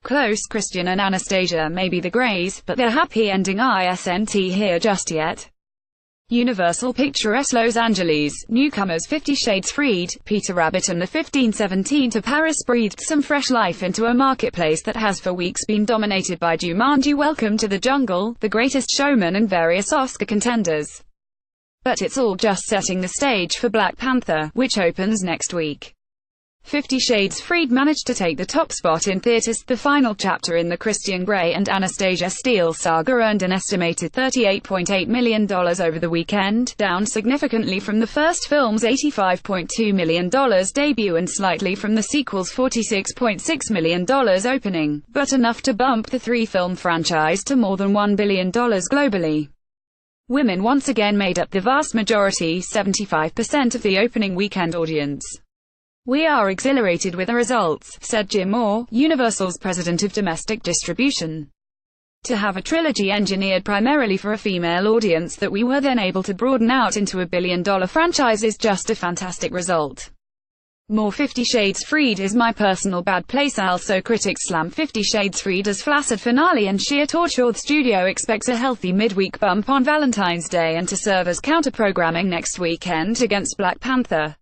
close. Christian and Anastasia may be the Greys, but their happy ending isn't here just yet. Universal Pictures Los Angeles newcomers 50 Shades Freed, Peter Rabbit and the 1517 to Paris breathed some fresh life into a marketplace that has for weeks been dominated by Jumanji, Welcome to the Jungle, The Greatest Showman and various Oscar contenders. But it's all just setting the stage for Black Panther, which opens next week. 50 Shades Freed managed to take the top spot in theaters. The final chapter in the Christian Grey and Anastasia Steele saga earned an estimated $38.8 million over the weekend, down significantly from the first film's $85.2 million debut and slightly from the sequel's $46.6 million opening, but enough to bump the three-film franchise to more than $1 billion globally. Women once again made up the vast majority, 75% of the opening weekend audience. "We are exhilarated with the results," said Jim Moore, Universal's president of domestic distribution. "To have a trilogy engineered primarily for a female audience that we were then able to broaden out into a billion-dollar franchise is just a fantastic result." More 50 Shades Freed is my personal bad place. Also, critics slam 50 Shades Freed as flaccid finale and sheer torture. The studio expects a healthy midweek bump on Valentine's Day and to serve as counter-programming next weekend against Black Panther.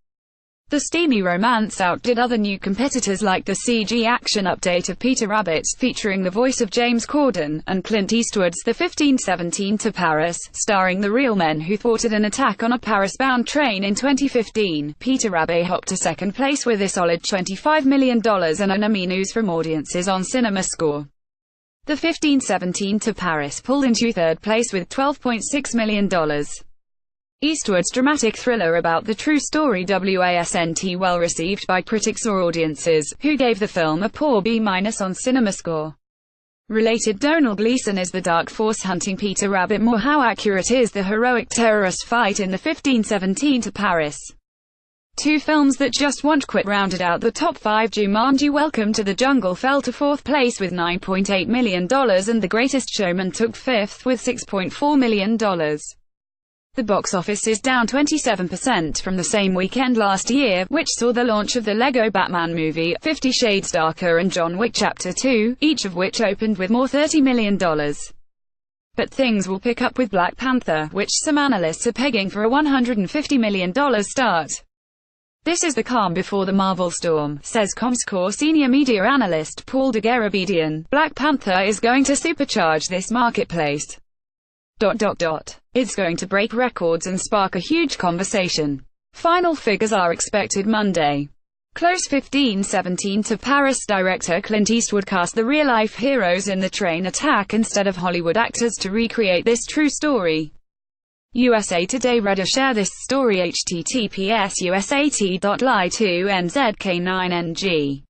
The steamy romance outdid other new competitors like the CG action update of Peter Rabbit, featuring the voice of James Corden, and Clint Eastwood's The 1517 to Paris, starring the real men who thwarted an attack on a Paris-bound train in 2015. Peter Rabbit hopped to second place with a solid $25 million and an Emmy news from audiences on CinemaScore. The 1517 to Paris pulled into third place with $12.6 million. Eastwood's dramatic thriller about the true story wasn't well received by critics or audiences, who gave the film a poor B- on CinemaScore. Related, Donald Gleason is the dark force hunting Peter Rabbit. More, how accurate is the heroic terrorist fight in the 1517 to Paris? Two films that just won't quit rounded out the top 5. Jumanji, Welcome to the Jungle fell to fourth place with $9.8 million and The Greatest Showman took fifth with $6.4 million. The box office is down 27% from the same weekend last year, which saw the launch of the Lego Batman movie, 50 Shades Darker and John Wick Chapter 2, each of which opened with more $30 million. But things will pick up with Black Panther, which some analysts are pegging for a $150 million start. "This is the calm before the Marvel storm," says Comscore senior media analyst Paul Degarabedian. "Black Panther is going to supercharge this marketplace. It's going to break records and spark a huge conversation." Final figures are expected Monday. Close. 1517 to Paris director Clint Eastwood cast the real-life heroes in the train attack instead of Hollywood actors to recreate this true story. USA Today Reddit share this story https://usat.ly2nzk9ng